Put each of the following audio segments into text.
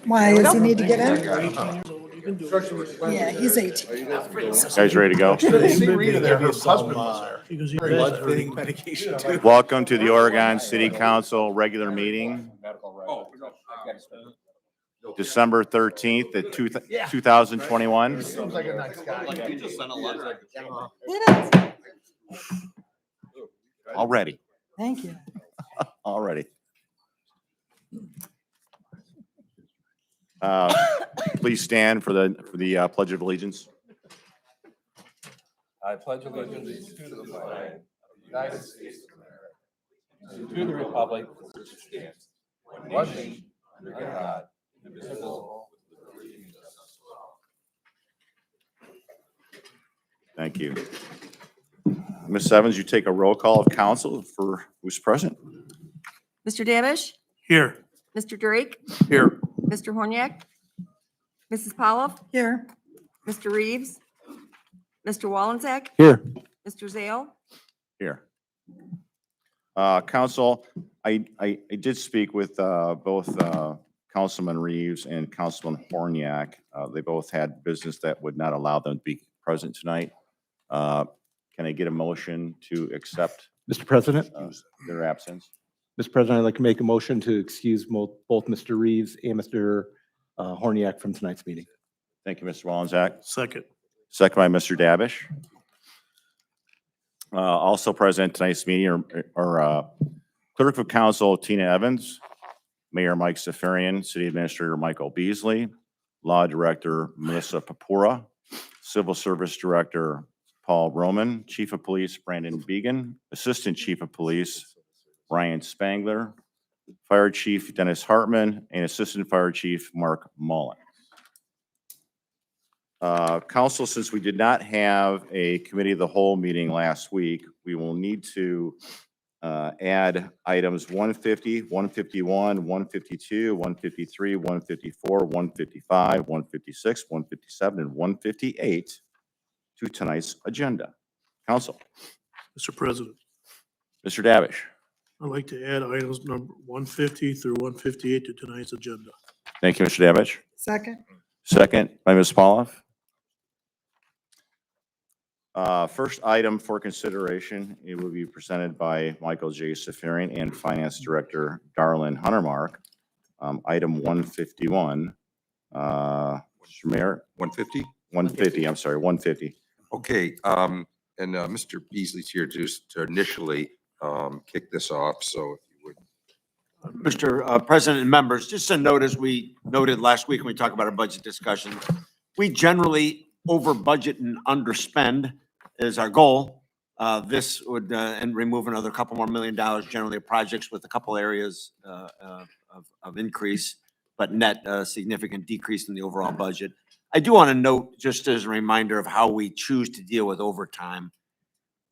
Why does he need to get in? Yeah, he's 18. Guys ready to go? See Rita there, her husband was there. Because he Blood does thinning medication too. Welcome to the Oregon City Council regular meeting, December 13th at 2021. Seems like a nice guy. Already, Thank you. already. Please stand for the Pledge of Allegiance. I pledge allegiance to the flag of the United States of America, and to the republic for which it stands, one nation, under God, indivisible, with liberty and justice for all. Thank you. Ms. Evans, you take a roll call of council for who's present. Mr. Davish, Here. Mr. Drake, Here. Mr. Horniak, Mrs. Pollock, Here. Mr. Reeves, Mr. Wallensack, Here. Mr. Zale. Here. Council, I did speak with both Councilman Reeves and Councilman Horniak. They both had business that would not allow them to be present tonight. Can I get a motion to accept Mr. President, their absence? Mr. President, I'd like to make a motion to excuse both Mr. Reeves and Mr. Horniak from tonight's meeting. Thank you, Mr. Wallensack. Second. Second by Mr. Davish. Also present tonight's meeting are Clerk of Council Tina Evans, Mayor Mike Safarian, City Administrator Michael Beasley, Law Director Melissa Papura, Civil Service Director Paul Roman, Chief of Police Brandon Began, Assistant Chief of Police Ryan Spangler, Fire Chief Dennis Hartman, and Assistant Fire Chief Mark Mullen. Council, since we did not have a committee of the whole meeting last week, we will need to add items 150, 151, 152, 153, 154, 155, 156, 157, and 158 to tonight's agenda. Council. Mr. President, Mr. Davish. I'd like to add items number 150 through 158 to tonight's agenda. Thank you, Mr. Davish. Second. Second by Ms. Pauloff. First item for consideration, it will be presented by Michael J. Safarian and Finance Director Darlene Huntermark. Item 151. Mr. Mayor, 150? 150, I'm sorry, 150. Okay, and Mr. Beasley's here just to initially kick this off, so if you would. Mr. President and members, just a note, as we noted last week when we talked about our budget discussion, we generally over budget and underspend is our goal. This would, and remove another couple more $1 million generally of projects with a couple areas of increase, but net significant decrease in the overall budget. I do want to note, just as a reminder of how we choose to deal with overtime.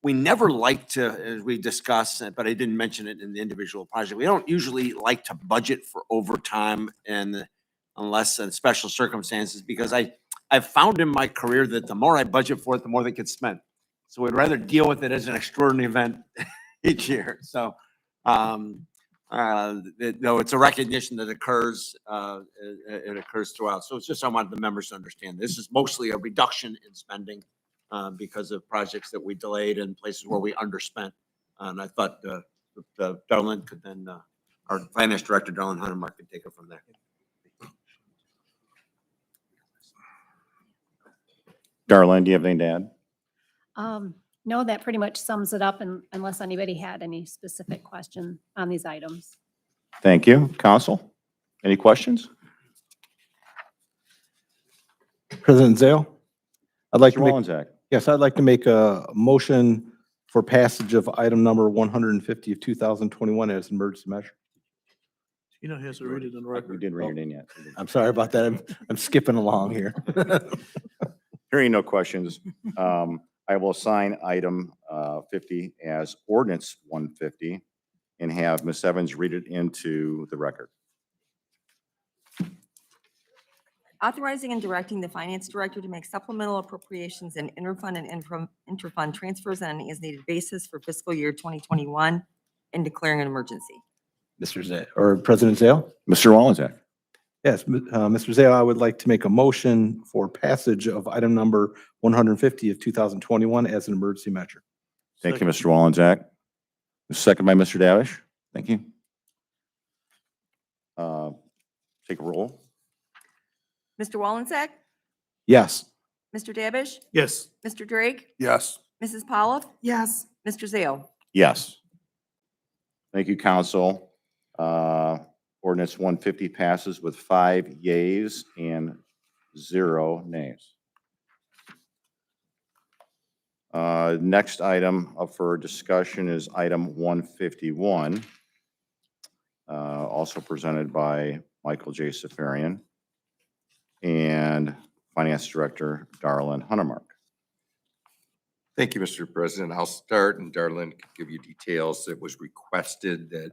We never like to, as we discussed, but I didn't mention it in the individual project. We don't usually like to budget for overtime unless in special circumstances, because I've found in my career that the more I budget for it, the more that gets spent. So we'd rather deal with it as an extraordinary event each year. So, no, it's a recognition that occurs, it occurs throughout. So it's just, I wanted the members to understand, this is mostly a reduction in spending because of projects that we delayed and places where we underspent. And I thought Darlene could then, our Finance Director, Darlene Huntermark, could take it from there. Darlene, do you have anything to add? No, that pretty much sums it up, and unless anybody had any specific question on these items. Thank you. Council, any questions? President Zale, I'd like Mr. to make, Wallensack. yes, I'd like to make a motion for passage of item number 150 of 2021 as an emergency measure. Tina has to read it in the We record. didn't read it in yet. I'm sorry about that. I'm skipping along here. Hearing no questions, I will assign item 50 as ordinance 150 and have Ms. Evans read it into the record. Authorizing and directing the Finance Director to make supplemental appropriations and interfund and interfund transfers on an as-needed basis for fiscal year 2021 and declaring an emergency. Mr. Zale, or President Zale? Mr. Wallensack. Yes, Mr. Zale, I would like to make a motion for passage of item number 150 of 2021 as an emergency measure. Thank you, Mr. Wallensack. Second by Mr. Davish. Thank you. Take a roll. Mr. Wallensack, Yes. Mr. Davish, Yes. Mr. Drake, Yes. Mrs. Pollock, Yes. Mr. Zale. Yes. Thank you, council. Ordinance 150 passes with 5 yeas and 0 nays. Next item up for discussion is item 151, also presented by Michael J. Safarian and Finance Director Darlene Huntermark. Thank you, Mr. President. I'll start, and Darlene can give you details. It was requested that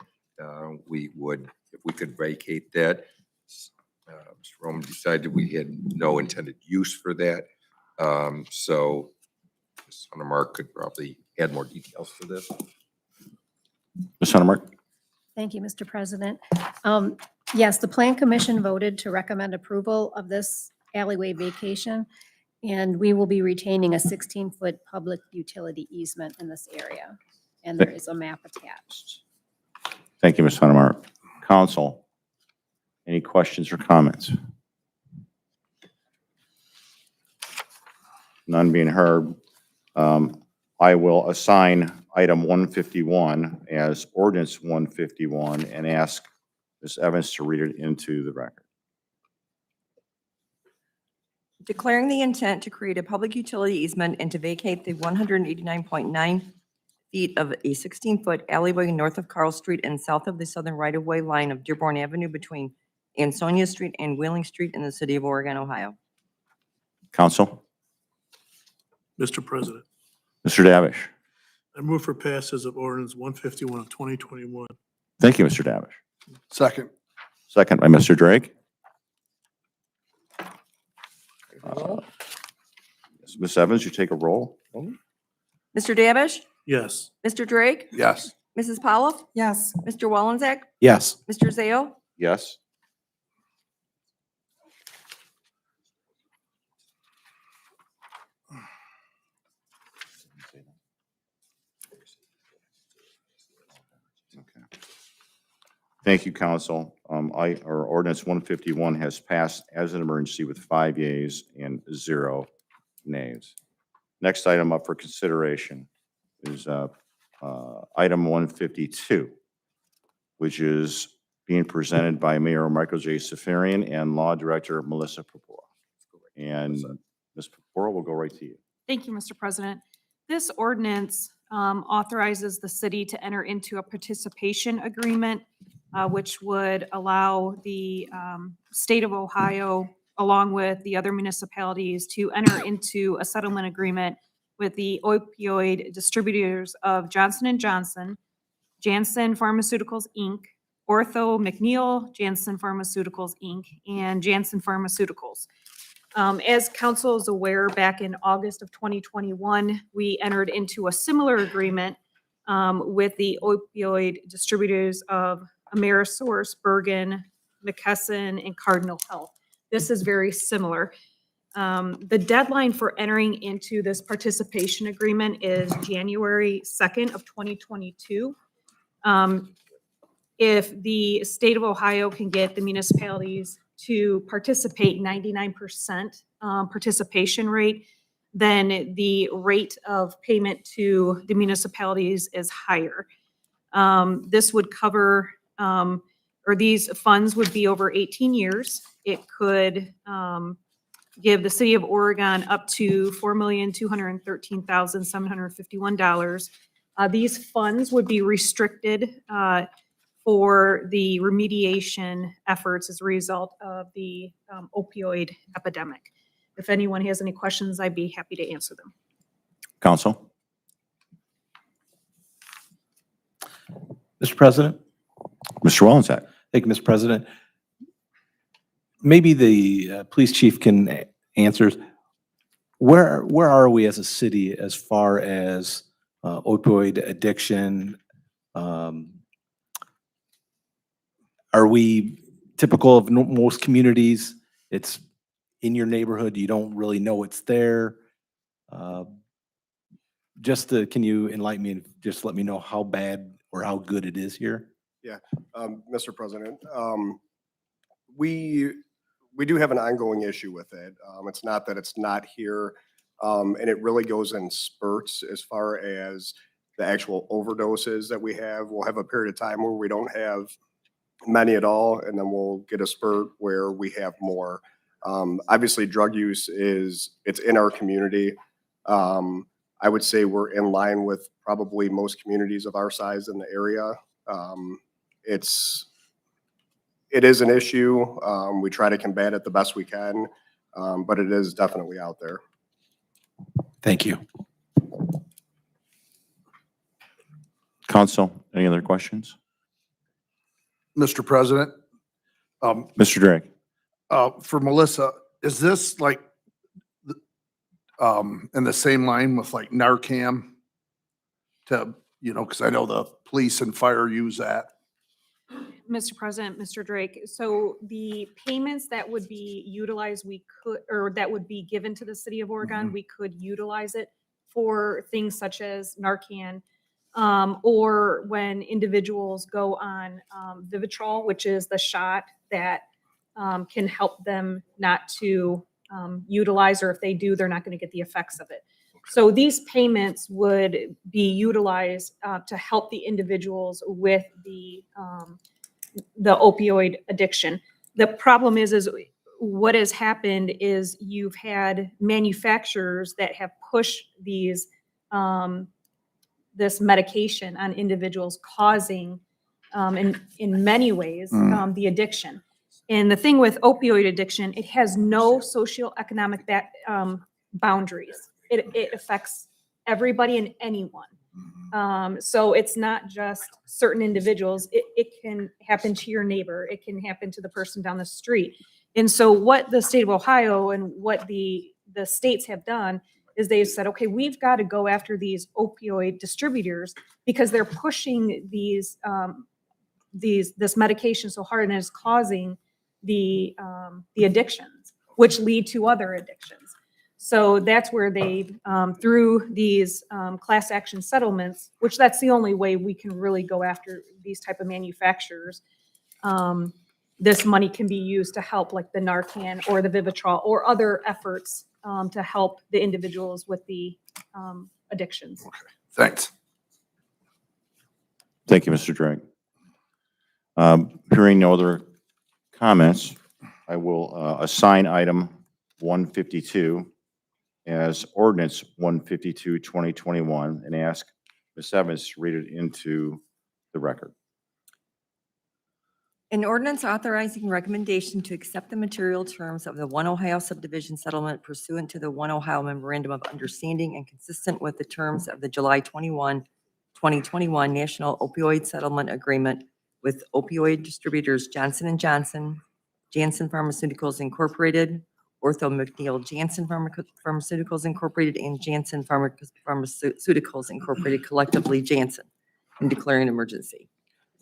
we would, if we could vacate that. Mr. Roman decided we had no intended use for that. So Ms. Huntermark could probably add more details to this. Ms. Huntermark? Thank you, Mr. President. Yes, the Plan Commission voted to recommend approval of this alleyway vacation, and we will be retaining a 16-foot public utility easement in this area, and there is a map attached. Thank you, Ms. Huntermark. Council, any questions or comments? None being heard. I will assign item 151 as ordinance 151 and ask Ms. Evans to read it into the record. Declaring the intent to create a public utility easement and to vacate the 189.9 feet of a 16-foot alleyway north of Carl Street and south of the southern right-of-way line of Dearborn Avenue between Ansonia Street and Wheeling Street in the city of Oregon, Ohio. Council? Mr. President, Mr. Davish? I move for passage of ordinance 151 of 2021. Thank you, Mr. Davish. Second. Second by Mr. Drake. Ms. Evans, you take a roll. Mr. Davish, Yes. Mr. Drake, Yes. Mrs. Pollock, Yes. Mr. Wallensack, Yes. Mr. Zale, Yes. Okay. Thank you, council. Our ordinance 151 has passed as an emergency with 5 yeas and 0 nays. Next item up for consideration is item 152, which is being presented by Mayor Michael J. Safarian and Law Director Melissa Purpura. And Ms. Purpura, will go right to you. Thank you, Mr. President. This ordinance authorizes the city to enter into a participation agreement, which would allow the state of Ohio, along with the other municipalities, to enter into a settlement agreement with the opioid distributors of Johnson & Johnson, Janssen Pharmaceuticals, Inc., Ortho McNeil, Janssen Pharmaceuticals, Inc., and Janssen Pharmaceuticals. As council is aware, back in August of 2021, we entered into a similar agreement with the opioid distributors of Amerisource, Bergen, McKesson, and Cardinal Health. This is very similar. The deadline for entering into this participation agreement is January 2nd of 2022. If the state of Ohio can get the municipalities to participate 99% participation rate, then the rate of payment to the municipalities is higher. This would cover, or these funds would be over 18 years. It could give the city of Oregon up to $4,213,751. These funds would be restricted for the remediation efforts as a result of the opioid epidemic. If anyone has any questions, I'd be happy to answer them. Council? Mr. President? Mr. Wallensack? Thank you, Mr. President. Maybe the police chief can answer. Where are we as a city as far as opioid addiction? Are we typical of most communities. It's in your neighborhood. You don't really know it's there. Can you enlighten me and just let me know how bad or how good it is here? Mr. President, we do have an ongoing issue with it. It's not that it's not here, and it really goes in spurts as far as the actual overdoses that we have. We'll have a period of time where we don't have many at all, and then we'll get a spurt where we have more. Obviously, drug use it's in our community. I would say we're in line with probably most communities of our size in the area. It is an issue. We try to combat it the best we can, but it is definitely out there. Thank you. Council, any other questions? Mr. President, Mr. Drake? for Melissa, is this like in the same line with like Narcan to, because I know the police and fire use that? Mr. President, Mr. Drake, so the payments that would be utilized, or that would be given to the city of Oregon, we could utilize it for things such as Narcan, or when individuals go on Vivitrol, which is the shot that can help them not to utilize, or if they do, they're not going to get the effects of it. So these payments would be utilized to help the individuals with the opioid addiction. The problem is what has happened is you've had manufacturers that have pushed these this medication on individuals, causing in many ways the addiction. And the thing with opioid addiction, it has no socioeconomic boundaries. It affects everybody and anyone. So it's not just certain individuals. It can happen to your neighbor. It can happen to the person down the street. And so what the state of Ohio and what the states have done is they've said, okay, we've got to go after these opioid distributors because they're pushing this medication so hard and it's causing the addictions, which lead to other addictions. So that's where they, through these class action settlements, which that's the only way we can really go after these type of manufacturers, this money can be used to help like the Narcan or the Vivitrol or other efforts to help the individuals with the addictions. Okay, thanks. Thank you, Mr. Drake. Hearing no other comments, I will assign item 152 as ordinance 152, 2021, and ask Ms. Evans to read it into the record. An ordinance authorizing recommendation to accept the material terms of the One Ohio subdivision settlement pursuant to the One Ohio Memorandum of Understanding and consistent with the terms of the July 21, 2021 National Opioid Settlement Agreement with opioid distributors Johnson & Johnson, Janssen Pharmaceuticals Incorporated, Ortho McNeil Janssen Pharmaceuticals Incorporated, and Janssen Pharmaceuticals Incorporated, collectively Janssen, and declaring an emergency.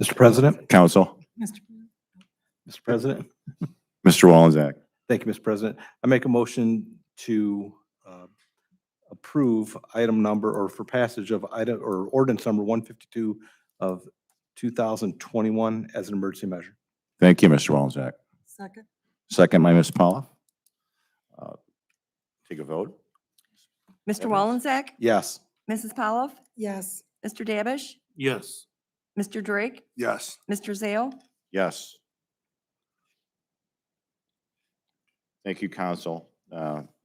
Mr. President? Council. Mr. President? Mr. Wallenczak. Thank you, Mr. President. I make a motion to approve item number, or for passage of item or ordinance number 152 of 2021 as an emergency measure. Thank you, Mr. Wallenczak. Second. Second by Ms. Pollock. Take a vote. Mr. Wallenczak? Yes. Mrs. Pavlov? Yes. Mr. Davish? Yes. Mr. Drake? Yes. Mr. Zale? Yes. Thank you, Council.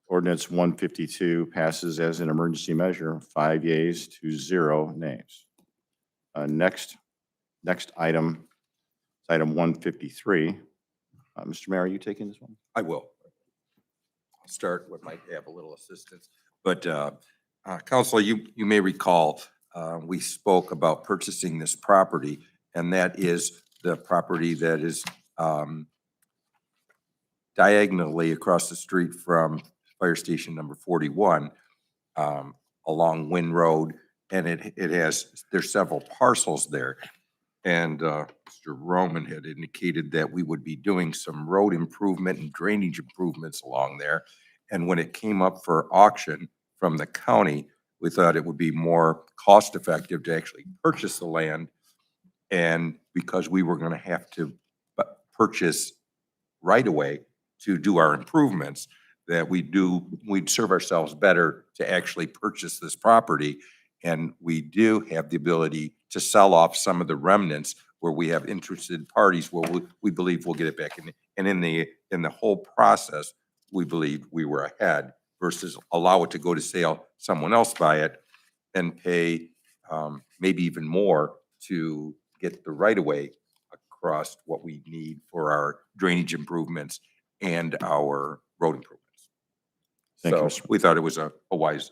Ordinance 152 passes as an emergency measure, 5 yeas to 0 nays. Next item is item 153. Mr. Mayor, are you taking this one? I will. I'll start what might have a little assistance. But Council, you may recall, we spoke about purchasing this property, and that is the property that is diagonally across the street from Fire Station number 41 along Wynn Road, and there's several parcels there. And Mr. Roman had indicated that we would be doing some road improvement and drainage improvements along there. And when it came up for auction from the county, we thought it would be more cost effective to actually purchase the land. And because we were going to have to purchase right away to do our improvements, that we'd serve ourselves better to actually purchase this property. And we do have the ability to sell off some of the remnants where we have interested parties where we believe we'll get it back. And in the whole process, we believe we were ahead versus allow it to go to sale, someone else buy it and pay maybe even more to get the right of way across what we need for our drainage improvements and our road improvements. Thank you, So Mr. we thought it was a wise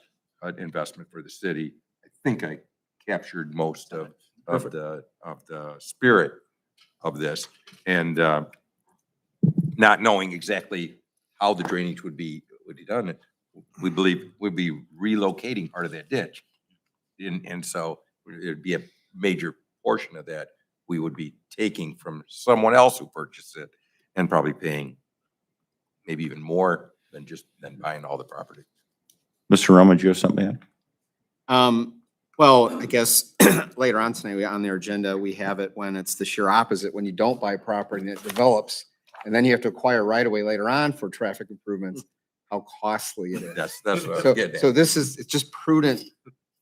investment for the city. I think I captured most of the spirit of this, and not knowing exactly how the drainage would be done, we believe we'd be relocating part of that ditch. And so it'd be a major portion of that we would be taking from someone else who purchased it and probably paying maybe even more than buying all the property. Mr. Roman, do you have something to add? Well, I guess later on tonight, on their agenda, we have it when it's the sheer opposite, when you don't buy property and it develops, and then you have to acquire right away later on for traffic improvements, how costly it is. That's what I was So, getting at. so it's just prudent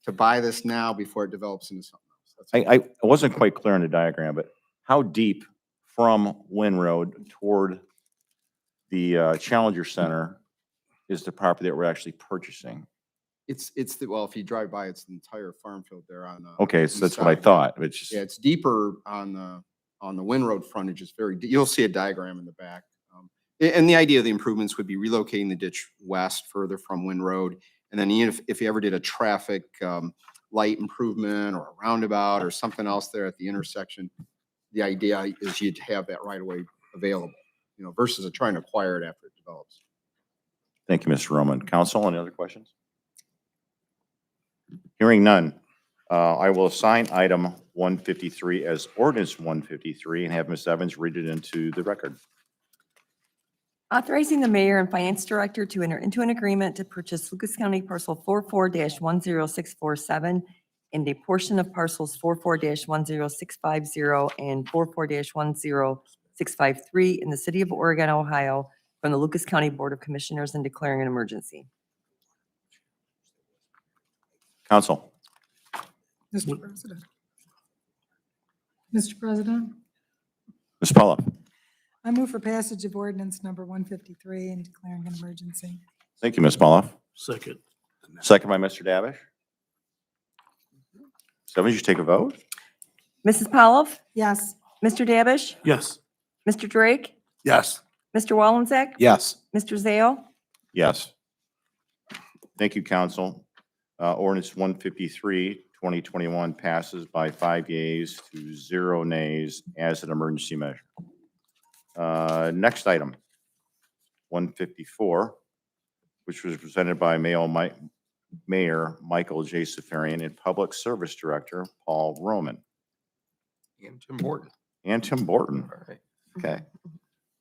to buy this now before it develops into something else. That's all. I wasn't quite clear on the diagram, but how deep from Wynn Road toward the Challenger Center is the property that we're actually purchasing? Well, if you drive by, it's the entire farm field there on. Okay, so that's what I thought. It's just, Yeah, it's deeper on the Wynn Road frontage. It's very, you'll see a diagram in the back. And the idea of the improvements would be relocating the ditch west further from Wynn Road. And then even if you ever did a traffic light improvement or a roundabout or something else there at the intersection, the idea is you'd have that right away available, versus trying to acquire it after it develops. thank you, Mr. Roman. Council, any other questions? Hearing none, I will assign item 153 as ordinance 153 and have Ms. Evans read it into the record. Authorizing the mayor and finance director to enter into an agreement to purchase Lucas County parcel 44-10647 and a portion of parcels 44-10650 and 44-10653 in the city of Oregon, Ohio, from the Lucas County Board of Commissioners and declaring an emergency. Council, Mr. President. Mr. President, Ms. Pollock. I move for passage of ordinance number 153 and declaring an emergency. Thank you, Ms. Pollock. Second. Second by Mr. Davish. Ms. Evans, you take a vote? Mrs. Pollock, Yes. Mr. Davish, Yes. Mr. Drake, Yes. Mr. Wallenzeck, Yes. Mr. Zale, Yes. Thank you, council. Ordinance 153, 2021 passes by 5 yeas to 0 nays as an emergency measure. Next item, 154, which was presented by Mayor Michael J. Safarian and Public Service Director Paul Roman. And Tim Borton. And Tim Borton. All right. Okay.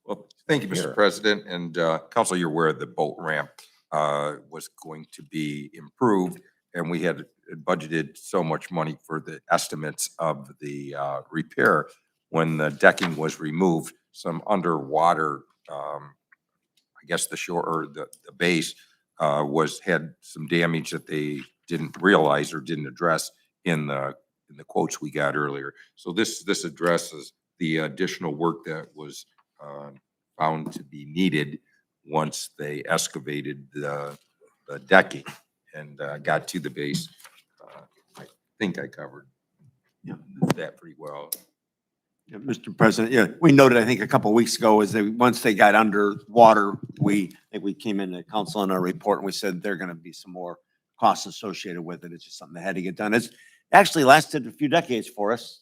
Well, thank you, Here. Mr. President, and council, you're aware the boat ramp was going to be improved, and we had budgeted so much money for the estimates of the repair. When the decking was removed, some underwater, I guess the shore or the base had some damage that they didn't realize or didn't address in the quotes we got earlier. So this addresses the additional work that was found to be needed once they excavated the decking and got to the base. I think I covered that pretty well. Yeah, Mr. President, yeah, we noted, I think, a couple of weeks ago, is that once they got underwater, I think we came into council in our report and we said there are going to be some more costs associated with it. It's just something that had to get done. It's actually lasted a few decades for us.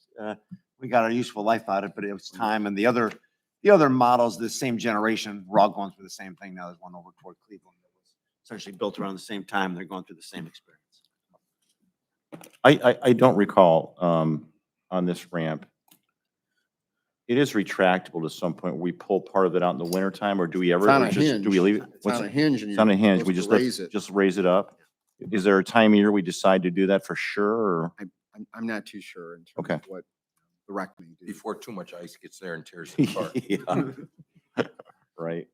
We got our useful life out of it, but it was time. And the other models, the same generation, we're all going through the same thing now. There's one over toward Cleveland that was essentially built around the same time. They're going through the same experience. I don't recall on this ramp it is retractable to some point. We pull part of it out in the wintertime, or do we ever? It's on or a just- hinge. Do we leave it? It's What's on a it? hinge and It's on a you're hinge. We supposed just to raise it. just raise it up. Is there a time of year we decide to do that for sure, or? I'm not too sure in terms Okay. of what the rec may do. Before too much ice gets there and tears it apart. Yeah. Right.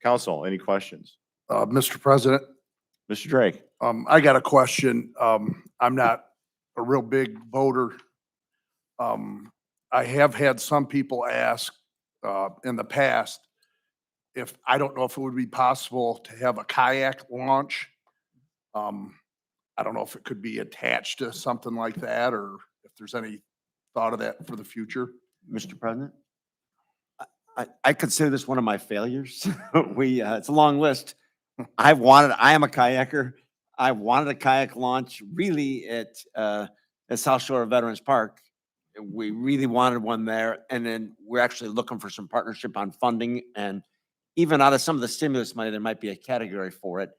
Council, any questions? Mr. President, Mr. Drake? I got a question. I'm not a real big boater. I have had some people ask, in the past, if, I don't know if it would be possible to have a kayak launch. I don't know if it could be attached to something like that, or if there's any thought of that for the future. Mr. President? I consider this one of my failures. It's a long list. I am a kayaker. I wanted a kayak launch really at South Shore Veterans Park. We really wanted one there. And then we're actually looking for some partnership on funding, and even out of some of the stimulus money, there might be a category for it.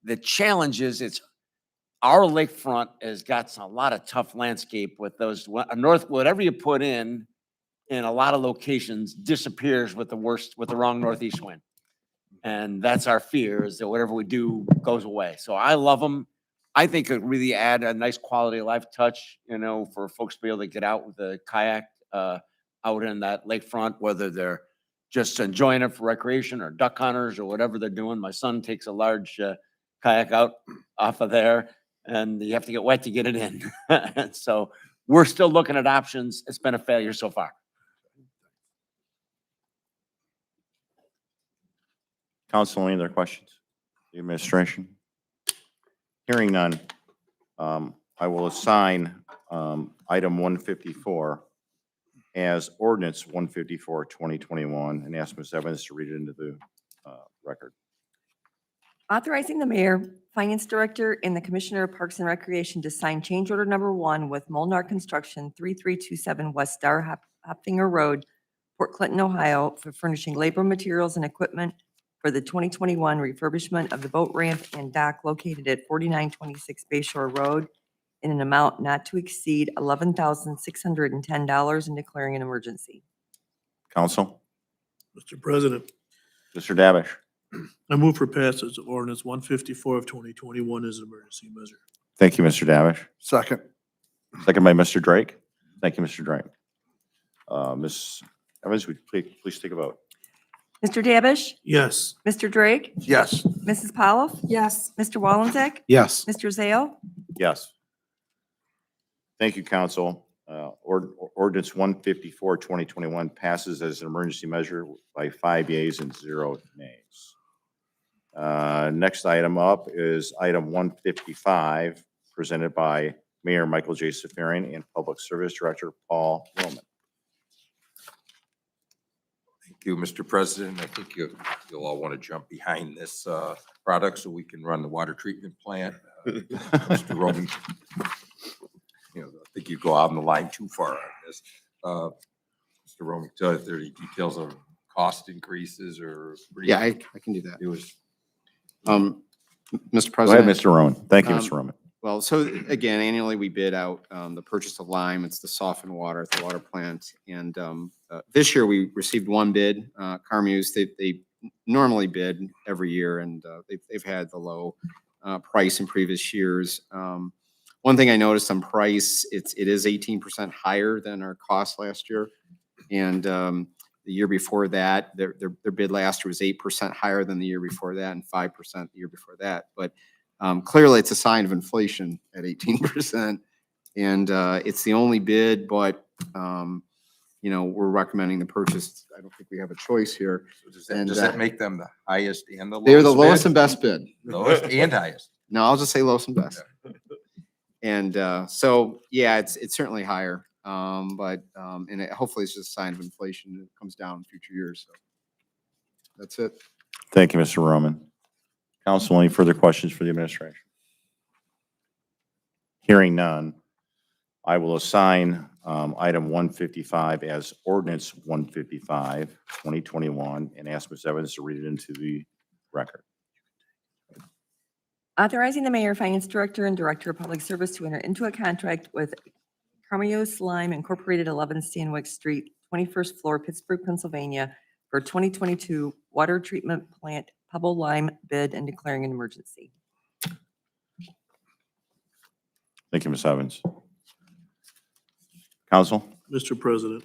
The challenge is our lakefront has got a lot of tough landscape with those whatever you put in a lot of locations disappears with the wrong northeast wind. And that's our fear, is that whatever we do goes away. So I love them. I think it really add a nice quality of life touch, for folks to be able to get out with a kayak out in that lakefront, whether they're just enjoying it for recreation or duck hunters or whatever they're doing. My son takes a large kayak out off of there, and you have to get wet to get it in. And so we're still looking at options. It's been a failure so far. Council, any other questions? The administration? Hearing none, I will assign item 154 as ordinance 154, 2021, and ask Ms. Evans to read it into the record. Authorizing the mayor, finance director, and the commissioner of Parks and Recreation to sign change order number 1 with Molnar Construction, 3327 West Star Hopfinger Road, Port Clinton, Ohio, for furnishing labor, materials, and equipment for the 2021 refurbishment of the boat ramp and dock located at 4926 Bayshore Road in an amount not to exceed $11,610 and declaring an emergency. Council? Mr. President, Mr. Davish? I move for passage of ordinance 154 of 2021 as an emergency measure. Thank you, Mr. Davish. Second. Second by Mr. Drake. Thank you, Mr. Drake. Ms. Evans, would you please take a vote? Mr. Davish? Yes. Mr. Drake? Yes. Mrs. Pavlos? Yes. Mr. Wallenzeck? Yes. Mr. Zale? Yes. Thank you, council. Ordinance 154, 2021 passes as an emergency measure by 5 yeas and 0 nays. Next item up is item 155, presented by Mayor Michael J. Safarian and Public Service Director Paul Roman. Thank you, Mr. President. I think you'll all want to jump behind this product so we can run the water treatment plant. Mr. Roman, I think you go out on the line too far on this. Mr. Roman, tell if there are any details of cost increases or. Yeah, I can do that. It was. Mr. Go ahead, President. Mr. Roman. Thank you, Mr. Roman. Well, so again, annually we bid out the purchase of lime. It's the softened water at the water plant. And this year we received one bid. Carmuse, they normally bid every year, and they've had the low price in previous years. One thing I noticed on price, it is 18% higher than our cost last year. And the year before that, their bid last year was 8% higher than the year before that, and 5% the year before that. But clearly it's a sign of inflation at 18%. And it's the only bid, but we're recommending the purchase. I don't think we have a choice here. So does that make them the highest and the lowest? They're the lowest bid? and best bid. Lowest and highest. No, I'll just say lowest and best. And so, yeah, it's certainly higher. But hopefully it's just a sign of inflation that comes down in future years. So that's it. Thank you, Mr. Roman. Council, any further questions for the administration? Hearing none, I will assign item 155 as ordinance 155, 2021, and ask Ms. Evans to read it into the record. Authorizing the mayor, finance director, and director of public service to enter into a contract with Carmuse Lime Incorporated, 11 Stanwyck Street, 21st floor, Pittsburgh, Pennsylvania, for 2022 water treatment plant Pebble Lime bid and declaring an emergency. Thank you, Ms. Evans. Council, Mr. President,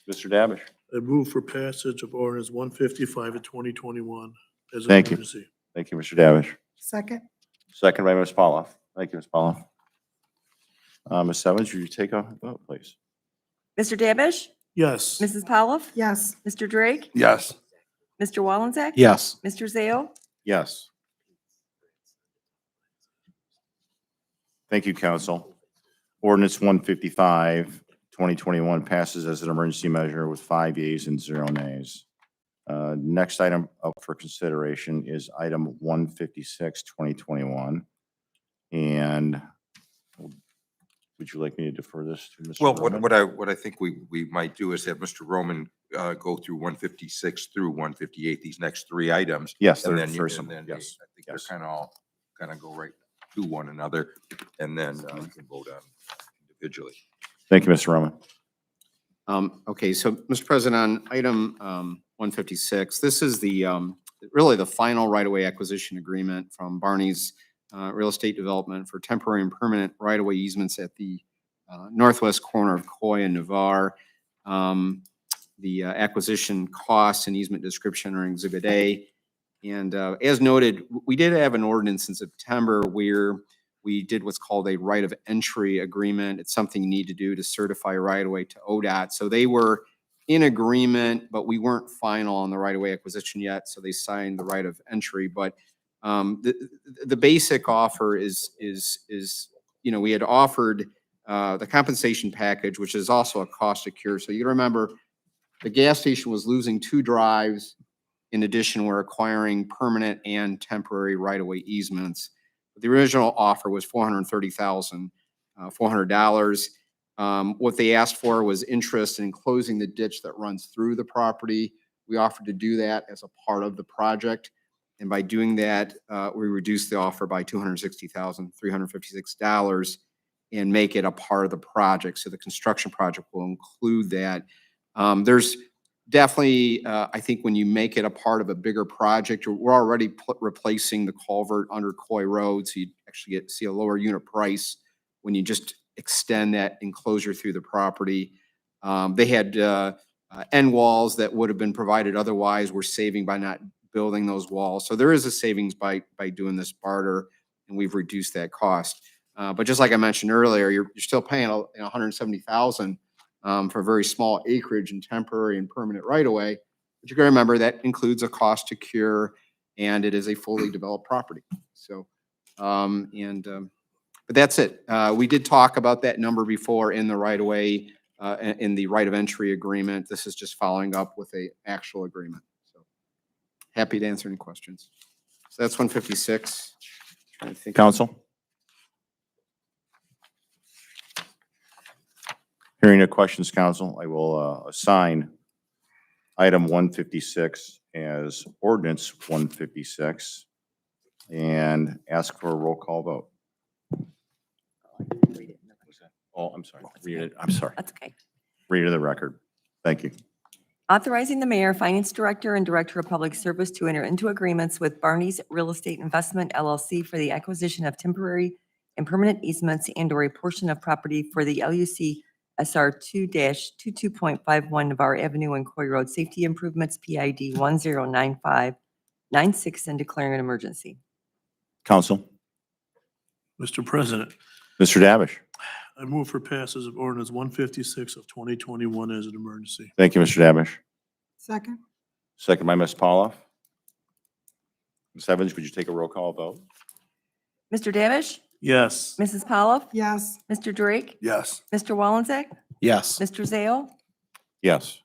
Mr. Davish. I move for passage of ordinance 155 of 2021 as an Thank you. emergency. Thank you, Mr. Davish. Second. Second by Ms. Pauloff. Thank you, Ms. Pauloff. Ms. Evans, would you take a vote, please? Mr. Davish? Yes. Mrs. Pauloff? Yes. Mr. Drake? Yes. Mr. Wallenzeck? Yes. Mr. Zale? Yes. Thank you, council. Ordinance 155, 2021 passes as an emergency measure with 5 yeas and 0 nays. Next item up for consideration is item 156, 2021. And would you like me to defer this to Mr. Well, Roman? what I think we might do is have Mr. Roman go through 156 through 158, these next 3 items. Yes, And they're then, first, and then yes. I think they're Yes. kind of all, go right to one another, and then you can vote on individually. Thank you, Mr. Roman. Okay, so Mr. President, on item 156, this is the really the final right-of-way acquisition agreement from Barney's Real Estate Development for temporary and permanent right-of-way easements at the northwest corner of Coy and Navarre. The acquisition costs and easement description are in Exhibit A. And as noted, we did have an ordinance in September where we did what's called a right of entry agreement. It's something you need to do to certify right-of-way to ODOT. So they were in agreement, but we weren't final on the right-of-way acquisition yet, so they signed the right of entry. But the basic offer is, you know, we had offered the compensation package, which is also a cost to cure. So you remember, the gas station was losing 2 drives. In addition, we're acquiring permanent and temporary right-of-way easements. The original offer was $430,400. What they asked for was interest in closing the ditch that runs through the property. We offered to do that as a part of the project. And by doing that, we reduced the offer by $260,356 and make it a part of the project. So the construction project will include that. There's definitely, I think when you make it a part of a bigger project, we're already replacing the culvert under Coy Road, so you actually see a lower unit price when you just extend that enclosure through the property. They had end walls that would have been provided otherwise. We're saving by not building those walls. So there is a savings by doing this barter, and we've reduced that cost. But just like I mentioned earlier, you're still paying $170,000 for very small acreage and temporary and permanent right-of-way. But you gotta remember that includes a cost to cure, and it is a fully developed property. So, but that's it. We did talk about that number before in the right-of-way, in the right of entry agreement. This is just following up with a actual agreement. So happy to answer any questions. So that's 156. Trying to think. Council? Hearing no questions, council, I will assign item 156 as ordinance 156 and ask for a roll call vote. Oh, I'm sorry. Read it. I'm sorry. That's okay. Read it to the record. Thank you. Authorizing the mayor, finance director, and director of public service to enter into agreements with Barney's Real Estate Investment LLC for the acquisition of temporary and permanent easements and/or a portion of property for the LUC SR 2-22.51 Navarre Avenue and Coy Road Safety Improvements PID 109596 and declaring an emergency. Council? Mr. President, Mr. Davish? I move for passage of ordinance 156 of 2021 as an emergency. Thank you, Mr. Davish. Second. Second by Ms. Pauloff. Ms. Evans, would you take a roll call vote? Mr. Davish? Yes. Mrs. Pauloff? Yes. Mr. Drake? Yes. Mr. Wallenzeck? Yes. Mr. Zale? Yes.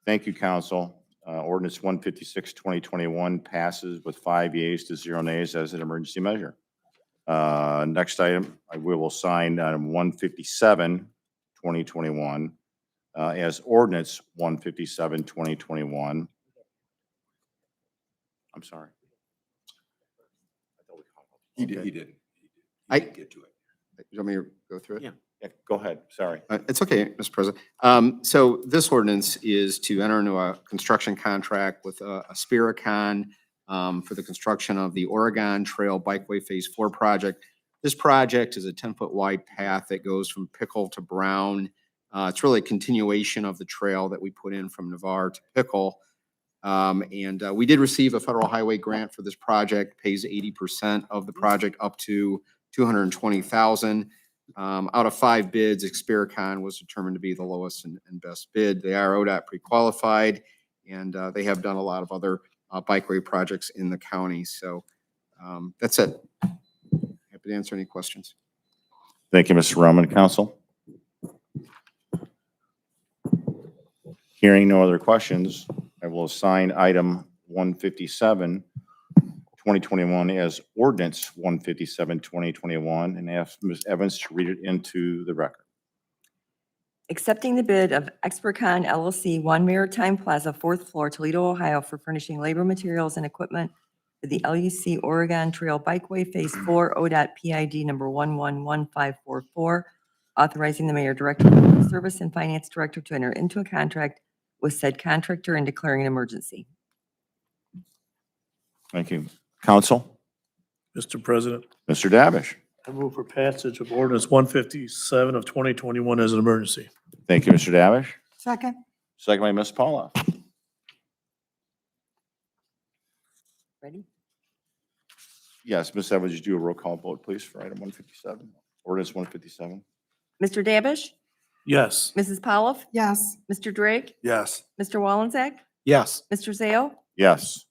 Thank you, council. Ordinance 156, 2021 passes with 5 yeas to 0 nays as an emergency measure. Next item, we will sign item 157, 2021 as ordinance 157, 2021. I'm sorry. He did. I- Get to it. You want me to go through it? Yeah. Yeah, go ahead, sorry. It's okay, Mr. President. So this ordinance is to enter into a construction contract with Aspiricon for the construction of the Oregon Trail Bikeway Phase 4 project. This project is a 10-foot wide path that goes from Pickle to Brown. It's really a continuation of the trail that we put in from Navarre to Pickle. We did receive a federal highway grant for this project, pays 80% of the project up to $220,000. Out of 5 bids, Expericon was determined to be the lowest and best bid. They are ODOT pre-qualified, and they have done a lot of other bikeway projects in the county. So that's it. Happy to answer any questions. Thank you, Mr. Roman. Council? Hearing no other questions, I will assign item 157, 2021 as ordinance 157, 2021, and ask Ms. Evans to read it into the record. Accepting the bid of Expercon LLC, 1 Maritime Plaza, 4th floor, Toledo, Ohio, for furnishing labor, materials, and equipment for the LUC Oregon Trail Bikeway Phase 4 ODOT PID number 111544, authorizing the mayor, director of public service, and finance director to enter into a contract with said contractor and declaring an emergency. Thank you. Council? Mr. President, Mr. Davish? I move for passage of ordinance 157 of 2021 as an emergency. Thank you, Mr. Davish. Second. Second by Ms. Paula. Ready? Yes, Ms. Evans, you do a roll call vote, please, for item 157, ordinance 157. Mr. Davish? Yes. Mrs. Pavlov? Yes. Mr. Drake? Yes. Mr. Wallenzeck? Yes. Mr. Zale? Yes.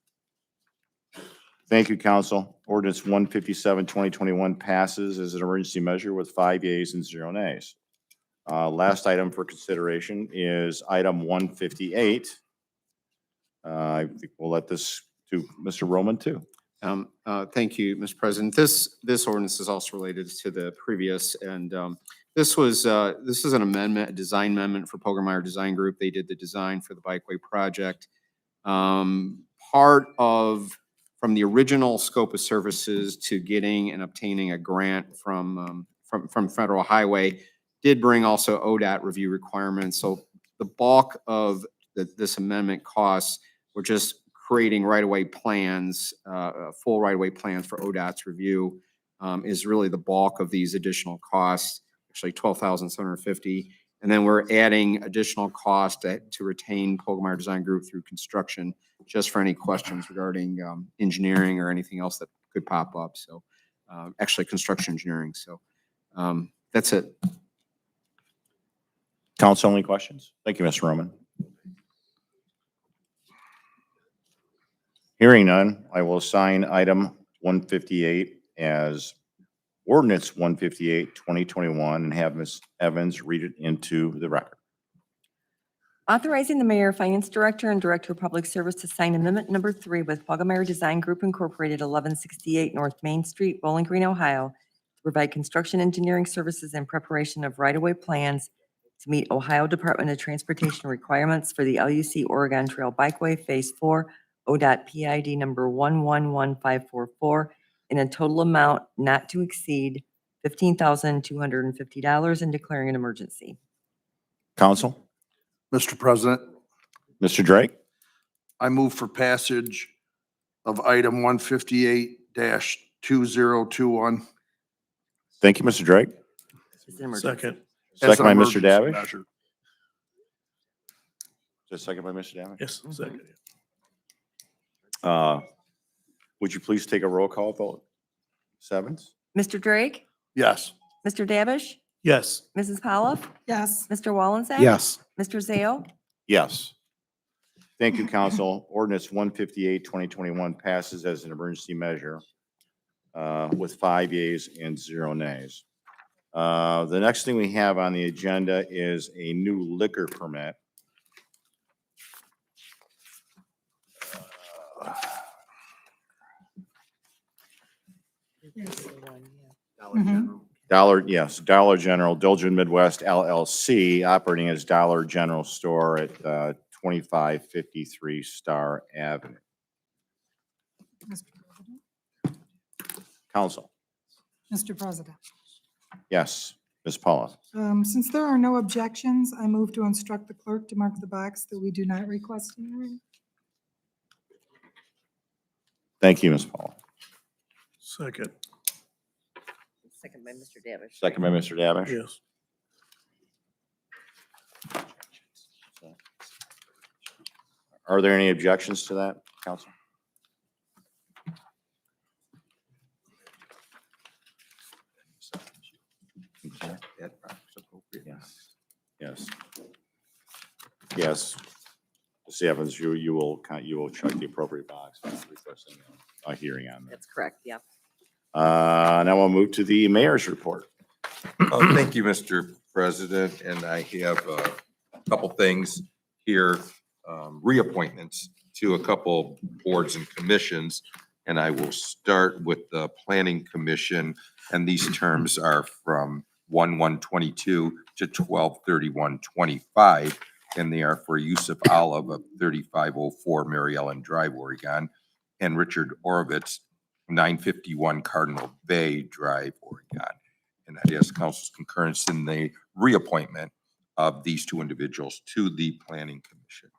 Thank you, council. Ordinance 157, 2021 passes as an emergency measure with 5 yeas and 0 nays. Last item for consideration is item 158. I think we'll let this to Mr. Roman too. Thank you, Mr. President. This ordinance is also related to the previous, and this is an amendment, a design amendment for Meyer Design Group. They did the design for the Bikeway project. From the original scope of services to getting and obtaining a grant from Federal Highway did bring also ODOT review requirements. So the bulk of this amendment costs were just creating right-of-way plans, full right-of-way plans for ODOT's review is really the bulk of these additional costs, actually $12,750. And then we're adding additional cost to retain Meyer Design Group through construction, just for any questions regarding engineering or anything else that could pop up. So actually construction engineering. So that's it. Council, any questions? Thank you, Mr. Roman. Hearing none, I will assign item 158 as ordinance 158, 2021, and have Ms. Evans read it into the record. Authorizing the mayor, finance director, and director of public service to sign amendment number 3 with Meyer Design Group Incorporated, 1168 North Main Street, Bowling Green, Ohio, to provide construction engineering services and preparation of right-of-way plans to meet Ohio Department of Transportation requirements for the LUC Oregon Trail Bikeway Phase 4 ODOT PID number 111544 in a total amount not to exceed $15,250 and declaring an emergency. Council? Mr. President, Mr. Drake? I move for passage of item 158-2021. Thank you, Mr. Drake. It's an emergency. Second. Second by Mr. Emergency Davish. measure. Just second by Mr. Davish. Yes, second. Would you please take a roll call vote? Ms. Evans? Mr. Drake? Yes. Mr. Davish? Yes. Mrs. Pavlov? Yes. Mr. Wallenzeck? Yes. Mr. Zale? Yes. Thank you, council. Ordinance 158, 2021 passes as an emergency measure with 5 yeas and 0 nays. The next thing we have on the agenda is a new liquor permit. Dollar General, Dulgen Midwest LLC, operating as Dollar General Store at 2553 Star Avenue. Council? Mr. President, Yes. Ms. Paula. Since there are no objections, I move to instruct the clerk to mark the box that we do not request a hearing. Thank you, Ms. Paula. Second, Second by Mr. Davish. Second by Mr. Davish. yes. Are there any objections to that, council? Yes. Yes. Ms. Evans, you will check the appropriate box requesting a hearing on that. That's correct, yeah. Now we'll move to the mayor's report. Thank you, Mr. President, and I have a couple things here, reappointments to a couple boards and commissions. And I will start with the Planning Commission, and these terms are from 1/1/22 to 12/31/25, and they are for Yusuf Olive of 3504 Mary Ellen Drive, Oregon, and Richard Orovitz, 951 Cardinal Bay Drive, Oregon. And I ask council's concurrence in the reappointment of these two individuals to the Planning Commission.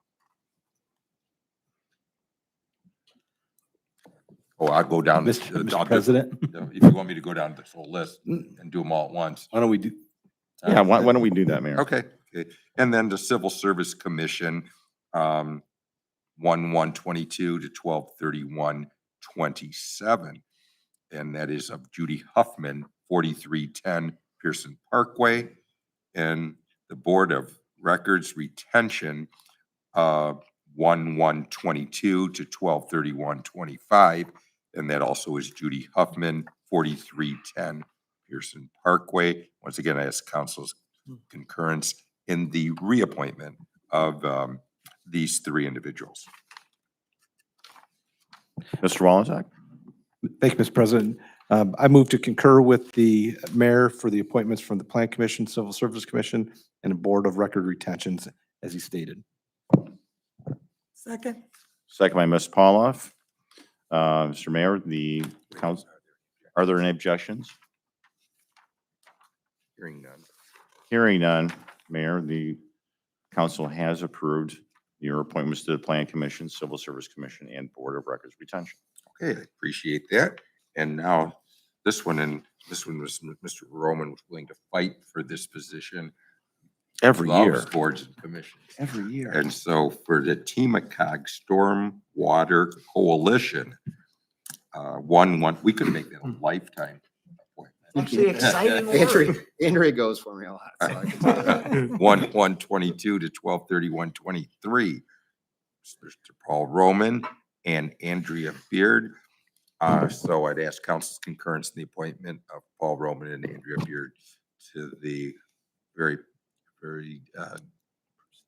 Oh, I'll go down. Mr. President? If you want me to go down this whole list and do them all at once. Why don't we do? Yeah, why don't we do that, Mayor? Okay. And then the Civil Service Commission, 1/1/22 to 12/31/27. And that is of Judy Huffman, 4310 Pearson Parkway. And the Board of Records Retention, 1/1/22 to 12/31/25. And that also is Judy Huffman, 4310 Pearson Parkway. Once again, I ask council's concurrence in the reappointment of these three individuals. Mr. Wallensack? Thank you, Mr. President. I move to concur with the mayor for the appointments from the Plan Commission, Civil Service Commission, and the Board of Record Retentions, as he stated. Second. Second by Ms. Pauloff. Mr. Mayor, the council, are there any objections? Hearing none. Hearing none, Mayor, the council has approved your appointments to the Plan Commission, Civil Service Commission, and Board of Records Retention. Okay, I appreciate that. And now this one was Mr. Roman was willing to fight for this position. Every Loves year. Boards and commissions. Every year. And so for the Temacog Storm Water Coalition, we could make that a lifetime appointment. Andrea goes for me a lot. So I can- 1/1/22 to 12/31/23. Mr. Paul Roman and Andrea Beard. So I'd ask council's concurrence in the appointment of Paul Roman and Andrea Beard to the very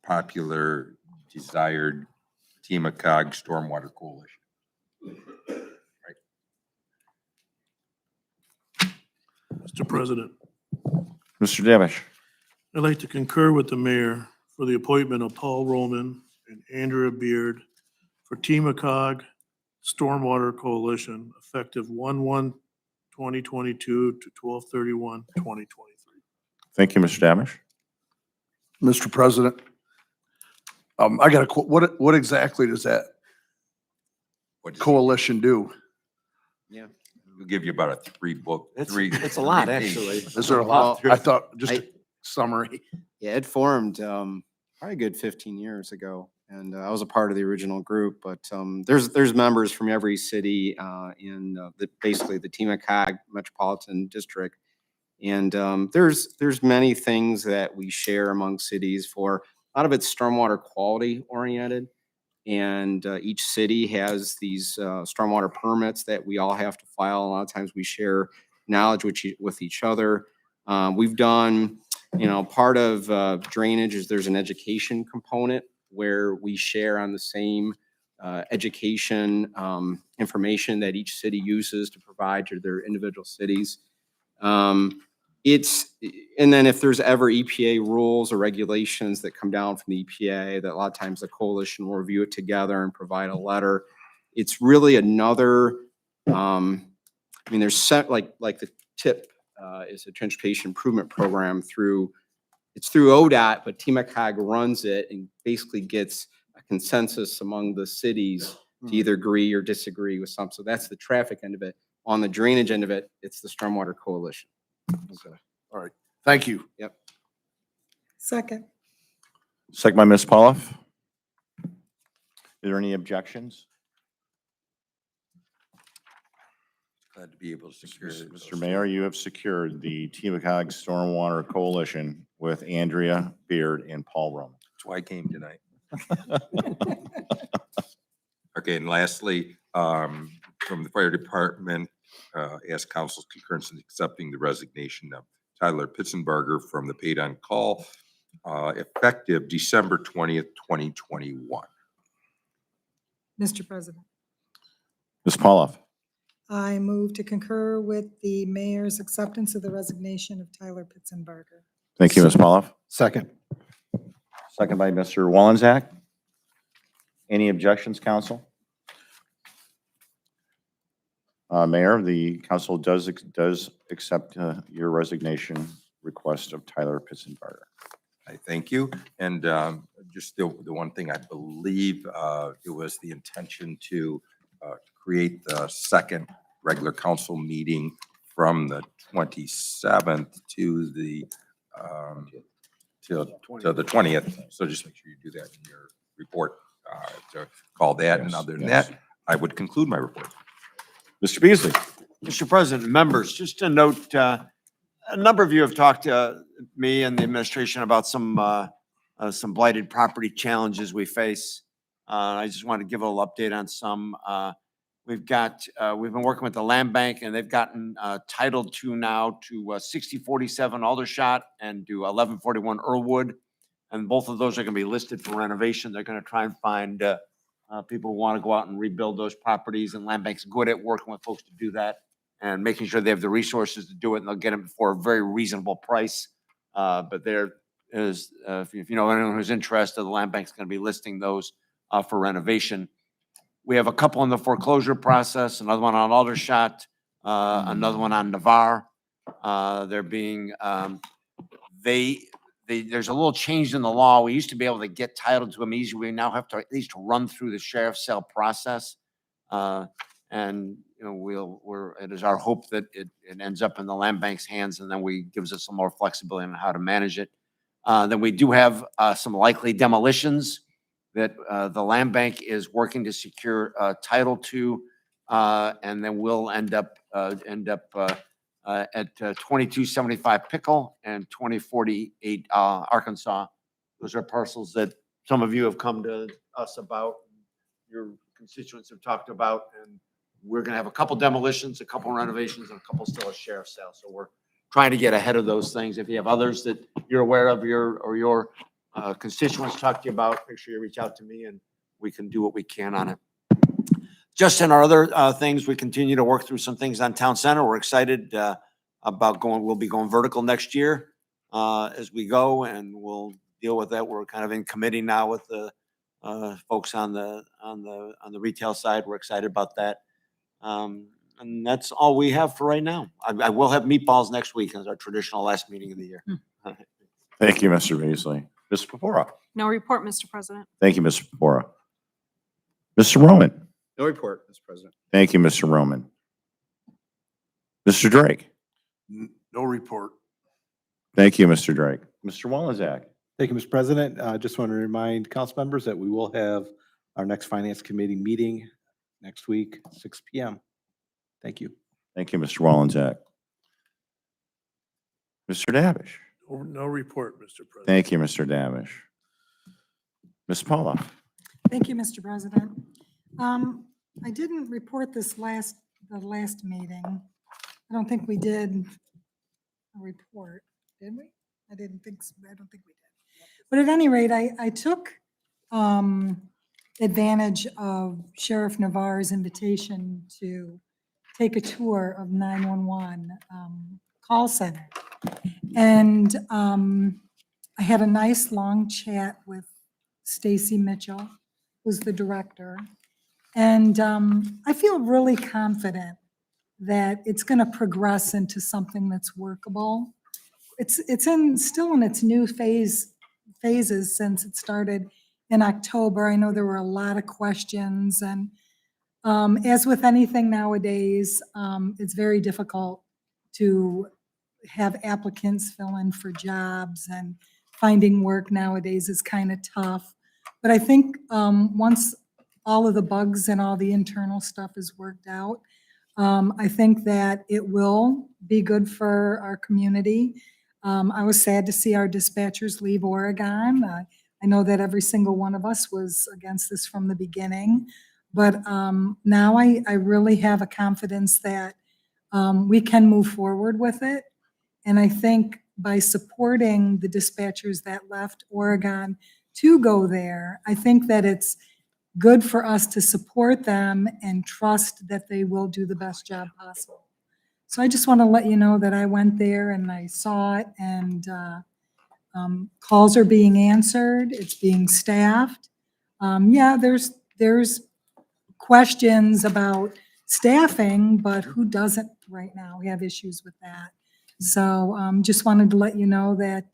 popular, desired Temacog Stormwater Coalition. Mr. President, Mr. Davish? I'd like to concur with the mayor for the appointment of Paul Roman and Andrea Beard for Temacog Stormwater Coalition, effective 1/1/2022 to 12/31/2023. Thank you, Mr. Davish. Mr. President, I got a, what exactly does that What does- coalition do? Yeah, We'll give you about a it's a lot, actually. Is there a lot? I thought, just a summary. Yeah, it formed probably a good 15 years ago, and I was a part of the original group. But there's members from every city in basically the Temacog Metropolitan District, and there's many things that we share among cities. For a lot of it's stormwater quality oriented, and each city has these stormwater permits that we all have to file. A lot of times we share knowledge with each other. We've done, part of drainage is there's an education component where we share on the same education information that each city uses to provide to their individual cities. And then if there's ever EPA rules or regulations that come down from the EPA, that a lot of times the coalition will review it together and provide a letter. It's really another, there's like the tip is a transportation improvement program it's through ODOT, but TMACOG runs it and basically gets a consensus among the cities to either agree or disagree with some. So that's the traffic end of it. On the drainage end of it, it's the Stormwater Coalition. Okay. All right. Thank you. Yep. Second. Second by Ms. Pauloff. Are there any objections? Glad to be able to secure it. Mr. Mayor, you have secured the TMACOG Stormwater Coalition with Andrea Beard and Paul Roman. That's why I came tonight. Okay, and lastly, from the fire department, ask council's concurrence in accepting the resignation of Tyler Pitzenbarger from the paid on call, effective December 20th, 2021. Mr. President, Ms. Pauloff. I move to concur with the mayor's acceptance of the resignation of Tyler Pitzenbarger. Thank you, Ms. Pauloff. Second. Second by Mr. Wallensack. Any objections, council? Mayor, the council does accept your resignation request of Tyler Pitzenbarger. I thank you. And just the one thing, I believe it was the intention to create the second regular council meeting from the 27th to the to the 20th. So just make sure you do that in your report to call that. And other than that, I would conclude my report. Mr. Beasley. Mr. President, members, just a note, a number of you have talked to me and the administration about some blighted property challenges we face. I just want to give a little update on some. We've been working with the land bank, and they've gotten titled to now to 6047 Aldershot and to 1141 Earlwood. And both of those are going to be listed for renovation. They're going to try and find people who want to go out and rebuild those properties, and land bank's good at working with folks to do that and making sure they have the resources to do it, and they'll get them for a very reasonable price. But there is, if you know anyone who's interested, the land bank's going to be listing those for renovation. We have a couple in the foreclosure process, another one on Aldershot, another one on Navarre. They're being, there's a little change in the law. We used to be able to get title to them easy. We now have to at least run through the sheriff's sale process. And you know, it is our hope that it ends up in the land bank's hands, and then gives us some more flexibility on how to manage it. Then we do have some likely demolitions that the land bank is working to secure title to, and then we'll end up at 2275 Pickle and 2048 Arkansas. Those are parcels that some of you have come to us about, your constituents have talked about, and we're going to have a couple demolitions, a couple renovations, and a couple still at sheriff's sale. So we're trying to get ahead of those things. If you have others that you're aware of, your constituents talk to you about, make sure you reach out to me and we can do what we can on it. Just in our other things, we continue to work through some things on Town Center. We're excited about we'll be going vertical next year as we go, and we'll deal with that. We're kind of in committee now with the folks on the retail side. We're excited about that. And that's all we have for right now. I will have meatballs next week as our traditional last meeting of the year. Thank you, Mr. Beasley. Ms. Pepora. No report, Mr. President. Thank you, Mr. Pepora. Mr. Roman. No report, Mr. President. Thank you, Mr. Roman. Mr. Drake. No report. Thank you, Mr. Drake. Mr. Wallensack. Thank you, Mr. President. I just want to remind council members that we will have our next Finance Committee meeting next week, 6 p.m. Thank you. Thank you, Mr. Wallensack. Mr. Davish. No report, Mr. President. Thank you, Mr. Davish. Ms. Pauloff. Thank you, Mr. President. I didn't report this the last meeting. I don't think we did a report, did we? I didn't think so. I don't think we did. But at any rate, I took advantage of Sheriff Navarre's invitation to take a tour of 911 call center. And I had a nice long chat with Stacy Mitchell, who's the director. And I feel really confident that it's going to progress into something that's workable. It's still in its new phases since it started in October. I know there were a lot of questions, and as with anything nowadays, it's very difficult to have applicants fill in for jobs, and finding work nowadays is kind of tough. But I think once all of the bugs and all the internal stuff is worked out, I think that it will be good for our community. I was sad to see our dispatchers leave Oregon. I know that every single one of us was against this from the beginning, but now I really have a confidence that we can move forward with it. And I think by supporting the dispatchers that left Oregon to go there, I think that it's good for us to support them and trust that they will do the best job possible. So I just want to let you know that I went there and I saw it, and calls are being answered, it's being staffed. Yeah, there's questions about staffing, but who doesn't right now? We have issues with that. So just wanted to let you know that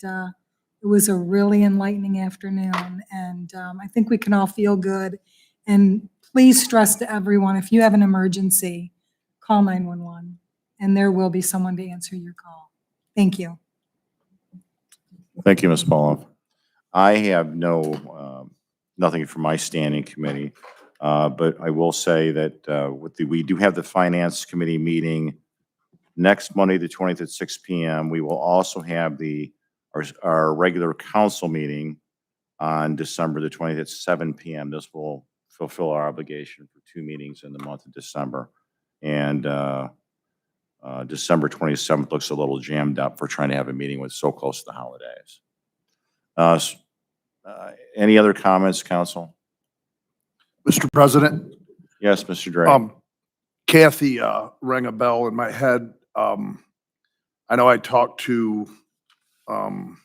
it was a really enlightening afternoon, and I think we can all feel good. And please stress to everyone, if you have an emergency, call 911, and there will be someone to answer your call. Thank you. Thank you, Ms. Pauloff. I have nothing from my standing committee, but I will say that we do have the Finance Committee meeting next Monday, the 20th at 6 p.m. We will also have our regular council meeting on December the 20th at 7 p.m. This will fulfill our obligation for 2 meetings in the month of December. And December 27th looks a little jammed up for trying to have a meeting with so close to the holidays. Any other comments, council? Mr. President? Yes, Mr. Dre. Kathy rang a bell in my head. I know I talked to one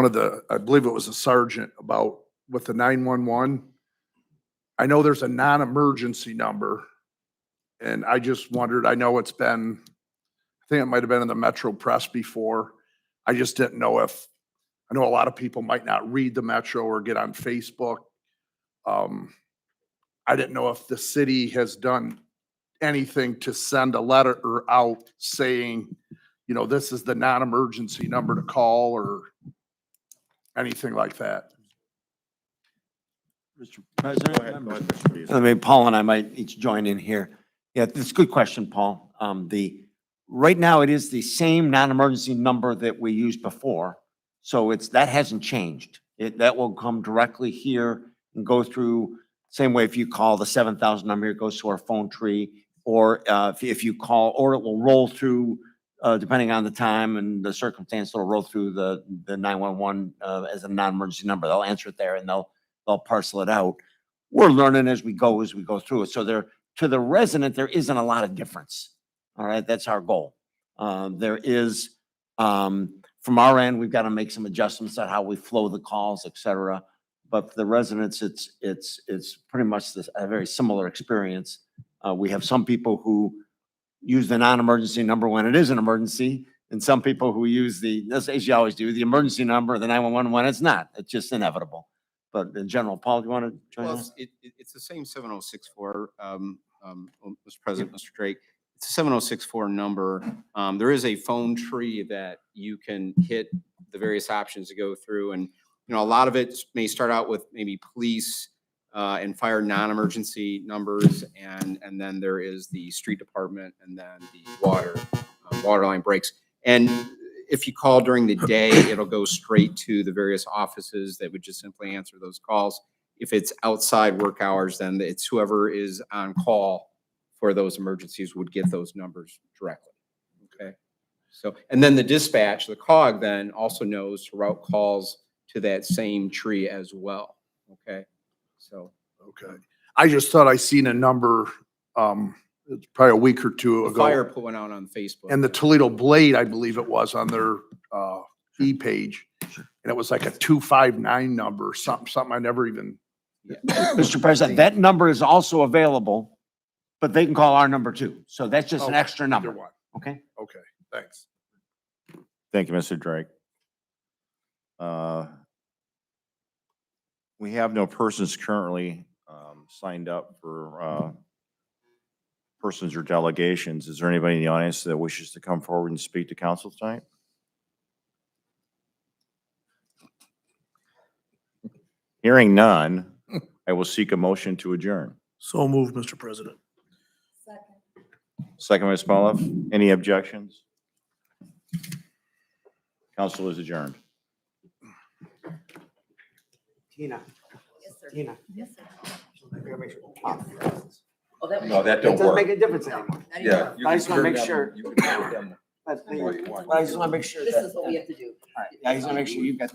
of I believe it was a sergeant about with the 911. I know there's a non-emergency number, and I just wondered, I know it's been, I think it might have been in the Metro Press before. I just didn't know I know a lot of people might not read the Metro or get on Facebook. I didn't know if the city has done anything to send a letter out saying, this is the non-emergency number to call or anything like that. Mr. President? Go ahead, Mr. Beasley. I mean, Paul and I might each join in here. Yeah, it's a good question, Paul. Right now, it is the same non-emergency number that we used before. So that hasn't changed. That will come directly here and go through, same way if you call the 7,000 number, it goes to our phone tree. Or if you call, or it will roll through, depending on the time and the circumstance, it'll roll through the 911 as a non-emergency number. They'll answer it there and they'll parcel it out. We're learning as we go through it. So to the resident, there isn't a lot of difference. All right, that's our goal. There is, from our end, we've got to make some adjustments on how we flow the calls, et cetera. But for the residents, it's pretty much a very similar experience. We have some people who use the non-emergency number when it is an emergency, and some people who use as you always do, the emergency number, the 911 when it's not. It's just inevitable. But in general, Paul, do you want to join us? It's the same 7064, Mr. President, Mr. Drake. It's a 7064 number. There is a phone tree that you can hit the various options to go through. And, a lot of it may start out with maybe police and fire non-emergency numbers. And then there is the street department and then the water line breaks. And if you call during the day, it'll go straight to the various offices that would just simply answer those calls. If it's outside work hours, then it's whoever is on call for those emergencies would get those numbers directly. Okay. So, and then the dispatch, the COG then also knows to route calls to that same tree as well. Okay. So. Okay. I just thought I seen a number, it's probably a week or two ago. Fire put one out on Facebook. And the Toledo Blade, I believe it was, on their e-page. And it was like a 259 number, something I never even. Mr. President, that number is also available but they can call our number too. So that's just an Okay, extra either number, one. okay? Okay, thanks. Thank you, Mr. Drake. We have no persons currently signed up for persons or delegations. Is there anybody in the audience that wishes to come forward and speak to council tonight? Hearing none, I will seek a motion to adjourn. So moved, Mr. President. Second, Ms. Smolov. Any objections? Council is adjourned. Tina. Tina. No, that don't Doesn't work. make a difference anymore. Yeah. you I can just wanna turn make them- sure- You can turn them But all you want. I just want to make sure this that. is what we have to do. All right, yeah, I just want to make sure you've got that.